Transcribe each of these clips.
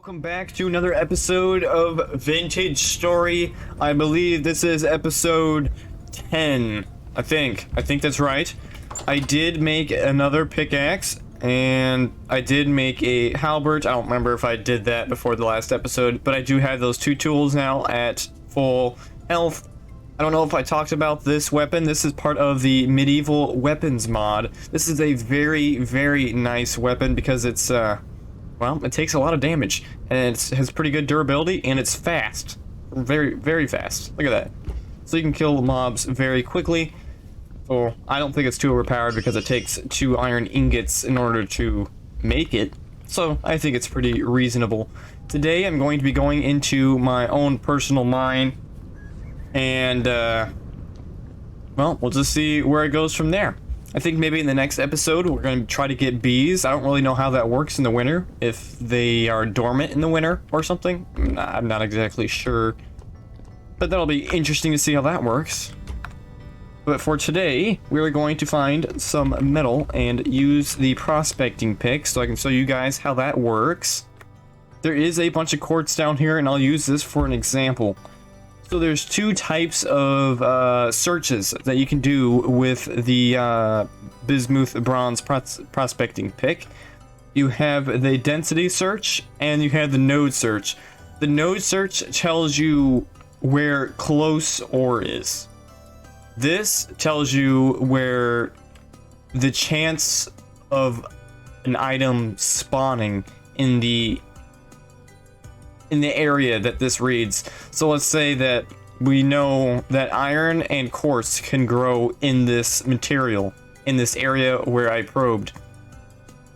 Welcome back to another episode of Vintage Story. I believe this is episode 10. I think that's right. I did make another pickaxe, and I did make a halberd. I don't remember if I did that before the last episode, but I do have those two tools now at full health. I don't know if I talked about this weapon. This is part of the medieval weapons mod. This is a very, very nice weapon because it's, well, it takes a lot of damage, and it has pretty good durability, and it's fast. Very, very fast. Look at that. So you can kill mobs very quickly. So I don't think it's too overpowered because it takes 2 iron ingots in order to make it. So I think it's pretty reasonable. Today I'm going to be going into my own personal mine, and, well, we'll just see where it goes from there. I think maybe in the next episode we're going to try to get bees. I don't really know how that works in the winter, if they are dormant in the winter or something. I'm not exactly sure, but that'll be interesting to see how that works. But for today, we're going to find some metal and use the prospecting pick so I can show you guys how that works. There is a bunch of quartz down here, and I'll use this for an example. So there's 2 types of searches that you can do with the bismuth bronze prospecting pick. You have the density search and you have the node search. The node search tells you where close ore is. This tells you where the chance of an item spawning in the area that this reads. So let's say that we know that iron and quartz can grow in this material, in this area where I probed.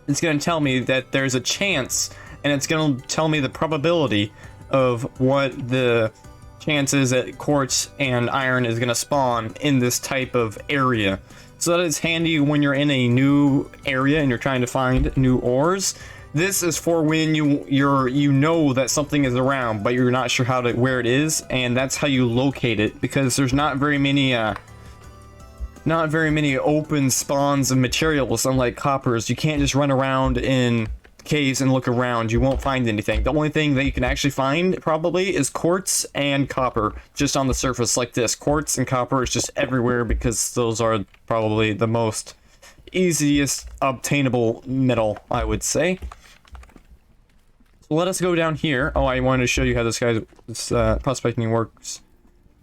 It's going to tell me that there's a chance, and it's going to tell me the probability of what the chances that quartz and iron is going to spawn in this type of area. So that is handy when you're in a new area and you're trying to find new ores. This is for when you know that something is around, but you're not sure where it is, and that's how you locate it, because there's not very many open spawns of materials. Unlike coppers, you can't just run around in caves and look around. You won't find anything. The only thing that you can actually find probably is quartz and copper, just on the surface like this. Quartz and copper is just everywhere because those are probably the most easiest obtainable metal, I would say. So let us go down here. Oh, I wanted to show you how this prospecting works.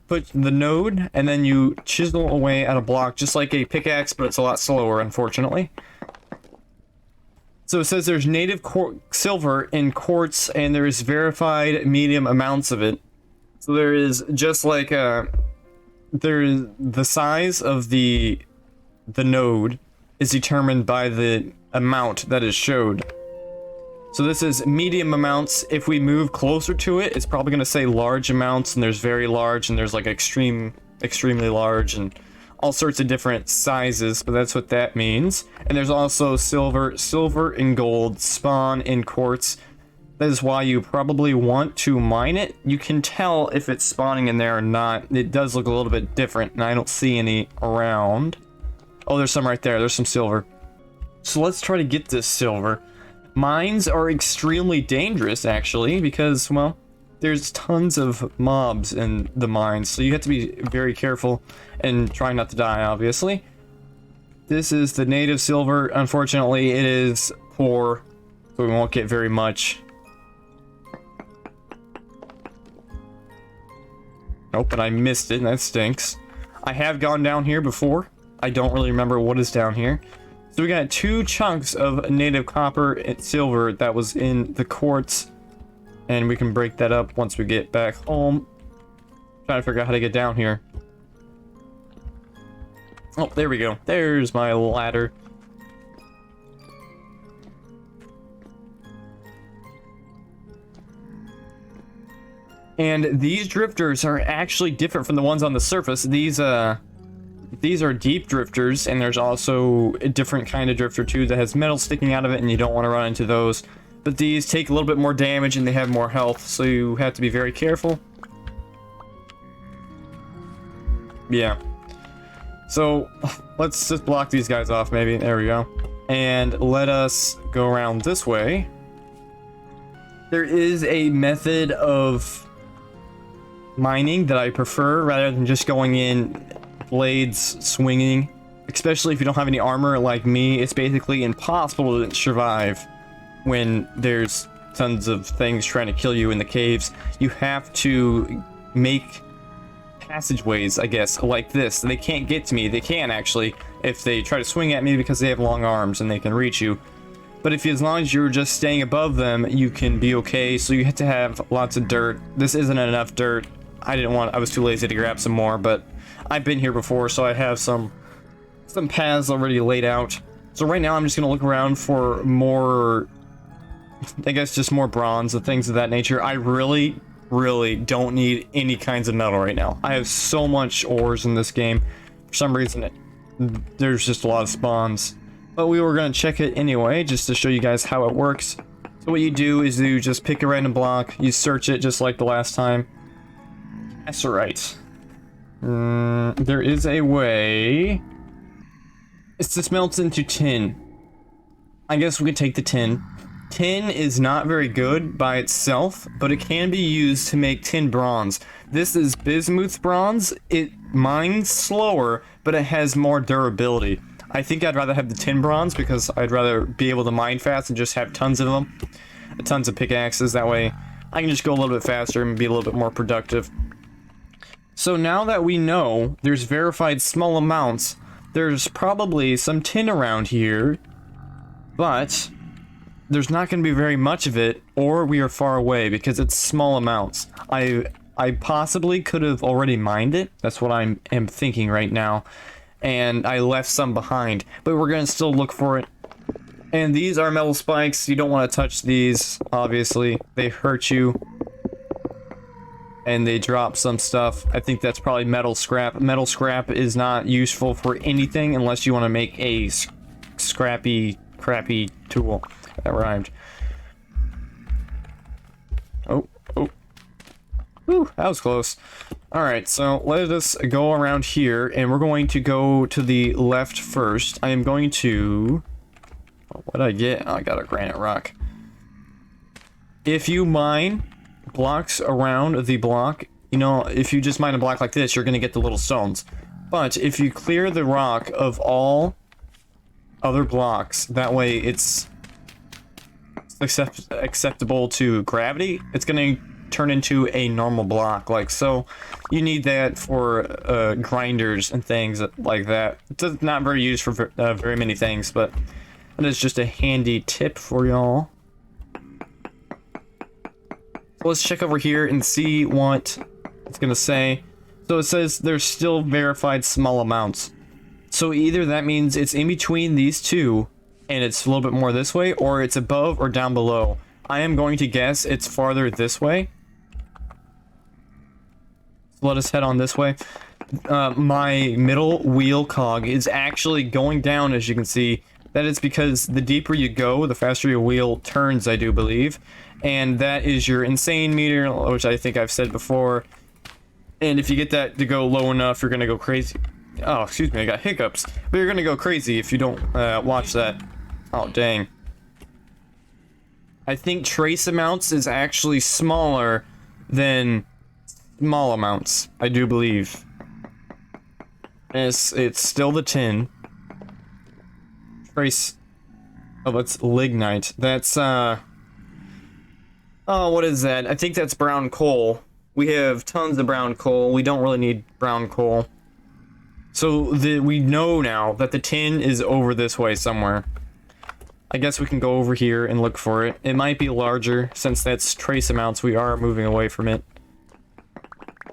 Put the node, and then you chisel away at a block, just like a pickaxe, but it's a lot slower, unfortunately. So it says there's native silver in quartz, and there is verified medium amounts of it. So there is just like the size of the node is determined by the amount that is showed. So this is medium amounts. If we move closer to it, it's probably going to say large amounts, and there's very large, and there's like extremely large, and all sorts of different sizes, but that's what that means. And there's also silver and gold spawn in quartz. That is why you probably want to mine it. You can tell if it's spawning in there or not. It does look a little bit different, and I don't see any around. Oh, there's some right there. There's some silver. So let's try to get this silver. Mines are extremely dangerous, actually, because, well, there's tons of mobs in the mines, so you have to be very careful and try not to die, obviously. This is the native silver. Unfortunately, it is poor, so we won't get very much. Nope, but I missed it, and that stinks. I have gone down here before. I don't really remember what is down here. So we got 2 chunks of native copper and silver that was in the quartz, and we can break that up once we get back home. Trying to figure out how to get down here. Oh, there we go. There's my ladder. And these drifters are actually different from the ones on the surface. These are deep drifters, and there's also a different kind of drifter too that has metal sticking out of it, and you don't want to run into those. But these take a little bit more damage and they have more health, so you have to be very careful. Yeah. So let's just block these guys off, maybe. There we go. And let us go around this way. There is a method of mining that I prefer rather than just going in blades swinging. Especially if you don't have any armor like me, it's basically impossible to survive when there's tons of things trying to kill you in the caves. You have to make passageways, I guess, like this. They can't get to me. They can actually if they try to swing at me because they have long arms and they can reach you. But if as long as you're just staying above them, you can be okay. So you have to have lots of dirt. This isn't enough dirt. I was too lazy to grab some more, but I've been here before, so I have some paths already laid out. So right now I'm just gonna look around for more, I guess just more bronze and things of that nature. I really don't need any kinds of metal right now. I have so much ores in this game. For some reason, there's just a lot of spawns. But we were gonna check it anyway, just to show you guys how it works. So what you do is you just pick a random block, you search it just like the last time. Cassiterite. There is a way. It's just melts into tin. I guess we could take the tin. Tin is not very good by itself, but it can be used to make tin bronze. This is bismuth bronze. It mines slower, but it has more durability. I think I'd rather have the tin bronze because I'd rather be able to mine fast and just have tons of them. Tons of pickaxes. That way I can just go a little bit faster and be a little bit more productive. So now that we know there's verified small amounts, there's probably some tin around here, but there's not going to be very much of it, or we are far away because it's small amounts. I possibly could have already mined it. That's what I am thinking right now. And I left some behind, but we're going to still look for it. And these are metal spikes. You don't want to touch these, obviously. They hurt you. And they drop some stuff. I think that's probably metal scrap. Metal scrap is not useful for anything unless you want to make a scrappy, crappy tool. That rhymed. Oh. Whew, that was close. Alright, so let us go around here, and we're going to go to the left first. I am going to... What did I get? Oh, I got a granite rock. If you mine blocks around the block, you know, if you just mine a block like this, you're going to get the little stones. But if you clear the rock of all other blocks, that way it's acceptable to gravity, it's going to turn into a normal block like so. You need that for grinders and things like that. It's not very used for very many things, but it is just a handy tip for y'all. So let's check over here and see what it's gonna say. So it says there's still verified small amounts. So either that means it's in between these two and it's a little bit more this way, or it's above or down below. I am going to guess it's farther this way. So let us head on this way. My middle wheel cog is actually going down, as you can see. That is because the deeper you go, the faster your wheel turns, I do believe. And that is your insane meter, which I think I've said before. And if you get that to go low enough, you're gonna go crazy. Oh, excuse me, I got hiccups. But you're gonna go crazy if you don't watch that. Oh, dang. I think trace amounts is actually smaller than small amounts, I do believe. It's still the tin. Trace... Oh, it's lignite. That's, oh, what is that? I think that's brown coal. We have tons of brown coal. We don't really need brown coal. So we know now that the tin is over this way somewhere. I guess we can go over here and look for it. It might be larger, since that's trace amounts. We are moving away from it.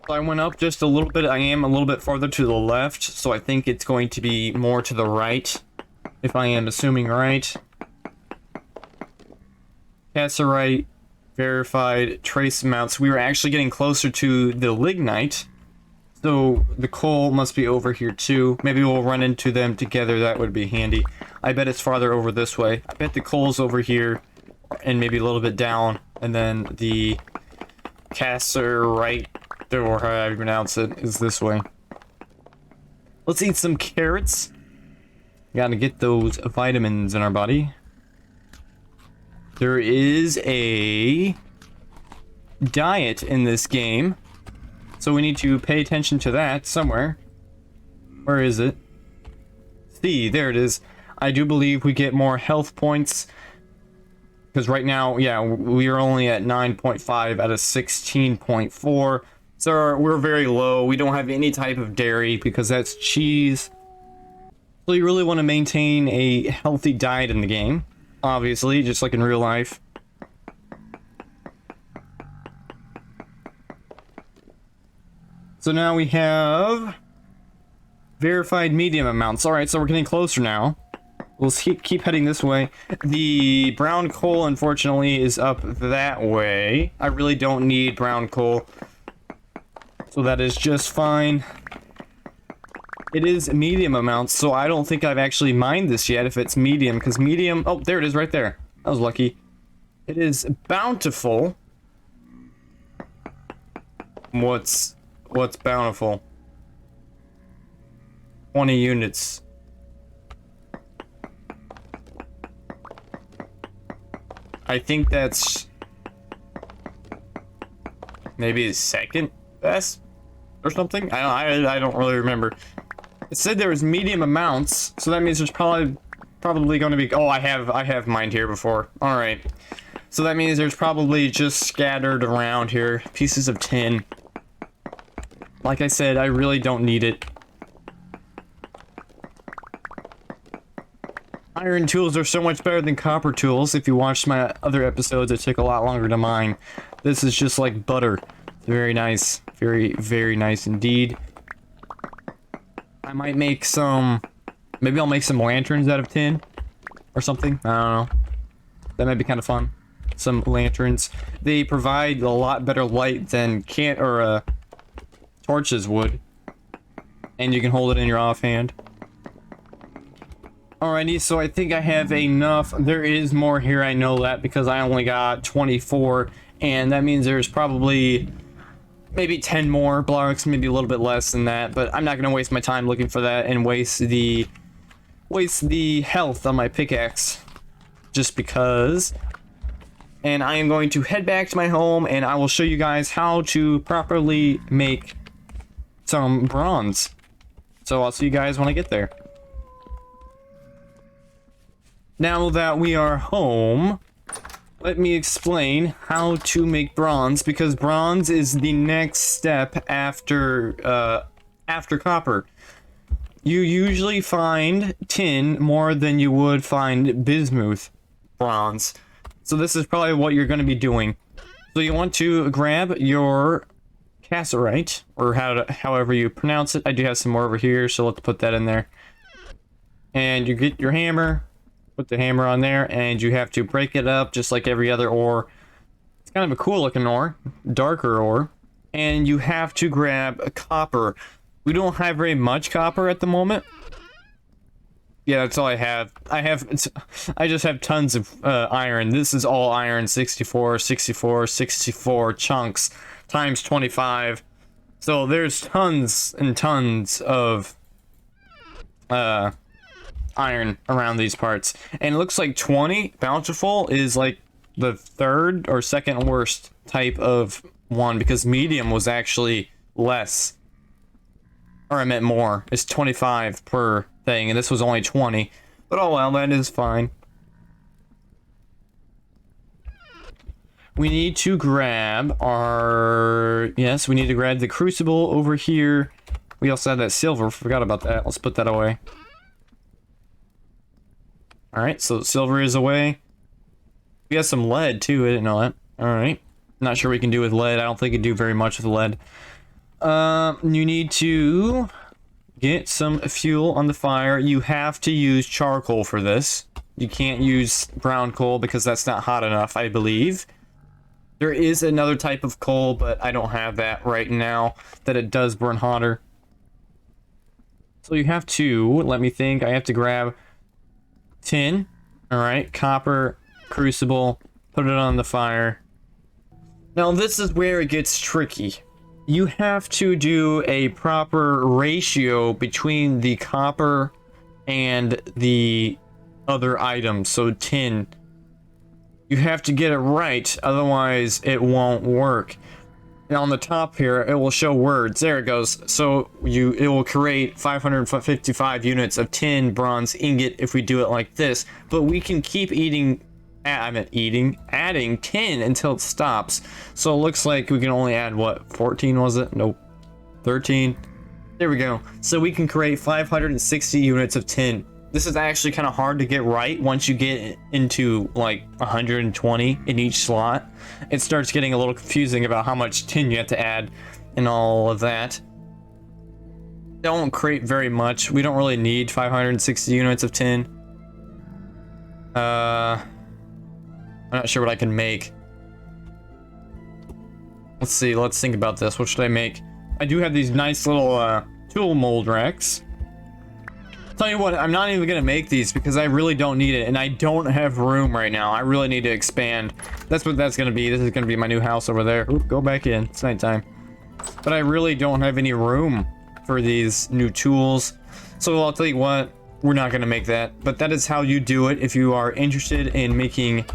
So I went up just a little bit. I am a little bit farther to the left, so I think it's going to be more to the right, if I am assuming right. Cassiterite, verified, trace amounts. We were actually getting closer to the lignite, so the coal must be over here too. Maybe we'll run into them together. That would be handy. I bet it's farther over this way. I bet the coal's over here, and maybe a little bit down, and then the cassiterite, or however you pronounce it, is this way. Let's eat some carrots. Gotta get those vitamins in our body. There is a diet in this game. So we need to pay attention to that somewhere. Where is it? See, there it is. I do believe we get more health points. Because right now, yeah, we are only at 9.5 out of 16.4. So we're very low. We don't have any type of dairy because that's cheese. So you really want to maintain a healthy diet in the game. Obviously, just like in real life. So now we have verified medium amounts. Alright, so we're getting closer now. We'll keep heading this way. The brown coal, unfortunately, is up that way. I really don't need brown coal. So that is just fine. It is medium amounts, so I don't think I've actually mined this yet if it's medium, because medium... Oh, there it is right there. I was lucky. It is bountiful. What's bountiful? 20 units. I think that's maybe second best or something. I don't really remember. It said there was medium amounts, so that means there's probably going to be. Oh, I have mined here before. All right, so that means there's probably just scattered around here pieces of tin. Like I said, I really don't need it. Iron tools are so much better than copper tools. If you watched my other episodes, it took a lot longer to mine. This is just like butter. Very nice. Very, very nice indeed. I might make some... Maybe I'll make some lanterns out of tin. Or something. I don't know. That might be kind of fun. Some lanterns. They provide a lot better light than torches would. And you can hold it in your offhand. Alrighty, so I think I have enough. There is more here, I know that, because I only got 24, and that means there's probably maybe 10 more blocks, maybe a little bit less than that, but I'm not going to waste my time looking for that and waste the health on my pickaxe, just because. And I am going to head back to my home, and I will show you guys how to properly make some bronze. So I'll see you guys when I get there. Now that we are home, let me explain how to make bronze, because bronze is the next step after copper. You usually find tin more than you would find bismuth bronze. So this is probably what you're going to be doing. So you want to grab your cassiterite, or however you pronounce it. I do have some more over here, so let's put that in there. And you get your hammer. Put the hammer on there, and you have to break it up just like every other ore. It's kind of a cool looking ore, darker ore. And you have to grab a copper. We don't have very much copper at the moment. Yeah, that's all I have. I just have tons of iron. This is all iron, 64 chunks times 25. So there's tons and tons of iron around these parts, and it looks like 20 bountiful is like the third or second worst type of one, because medium was actually less, or I meant more. It's 25 per thing, and this was only 20, but oh well, that is fine. We need to grab we need to grab the crucible over here. We also have that silver, forgot about that. Let's put that away. Alright, so silver is away. We got some lead too, I didn't know that. Alright. Not sure what we can do with lead. I don't think it can do very much with lead. You need to get some fuel on the fire. You have to use charcoal for this. You can't use brown coal because that's not hot enough, I believe. There is another type of coal, but I don't have that right now, that it does burn hotter. So you have to, let me think, I have to grab tin, alright, copper, crucible, put it on the fire. Now this is where it gets tricky. You have to do a proper ratio between the copper and the other items, so tin. You have to get it right, otherwise it won't work. And on the top here, it will show words. There it goes. So it will create 555 units of tin bronze ingot if we do it like this. But we can keep adding tin until it stops. So it looks like we can only add, what, 14 was it? Nope. 13. There we go. So we can create 560 units of tin. This is actually kind of hard to get right once you get into like 120 in each slot. It starts getting a little confusing about how much tin you have to add and all of that. Don't create very much. We don't really need 560 units of tin. I'm not sure what I can make. Let's see, let's think about this. What should I make? I do have these nice little tool mold racks. Tell you what, I'm not even gonna make these because I really don't need it, and I don't have room right now. I really need to expand. That's what that's gonna be. This is gonna be my new house over there. Oop, go back in. It's nighttime. But I really don't have any room for these new tools. So I'll tell you what, we're not gonna make that. But that is how you do it if you are interested in making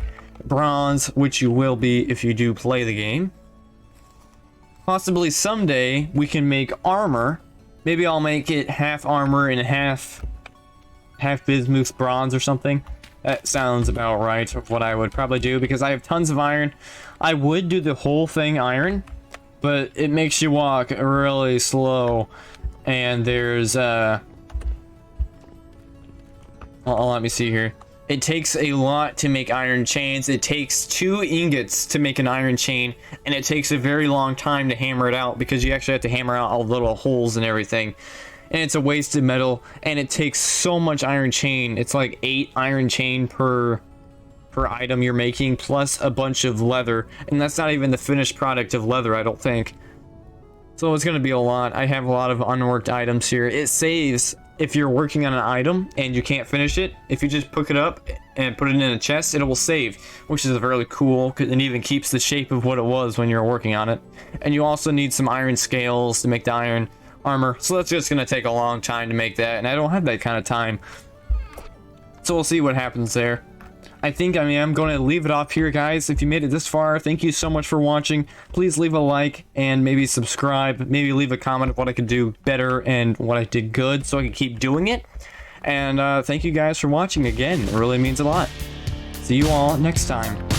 bronze, which you will be if you do play the game. Possibly someday we can make armor. Maybe I'll make it half armor and half bismuth bronze or something. That sounds about right of what I would probably do because I have tons of iron. I would do the whole thing iron, but it makes you walk really slow. And there's let me see here. It takes a lot to make iron chains. It takes 2 ingots to make an iron chain, and it takes a very long time to hammer it out because you actually have to hammer out all the little holes and everything. And it's a wasted metal, and it takes so much iron chain. It's like 8 iron chain per item you're making, plus a bunch of leather. And that's not even the finished product of leather, I don't think. So it's gonna be a lot. I have a lot of unworked items here. It saves if you're working on an item and you can't finish it. If you just pick it up and put it in a chest, it will save, which is really cool because it even keeps the shape of what it was when you were working on it. And you also need some iron scales to make the iron armor, so that's just gonna take a long time to make that, and I don't have that kind of time. So we'll see what happens there. I think I'm going to leave it off here, guys. If you made it this far, thank you so much for watching. Please leave a like and maybe subscribe. Maybe leave a comment of what I could do better and what I did good so I can keep doing it. And thank you guys for watching again. It really means a lot. See you all next time.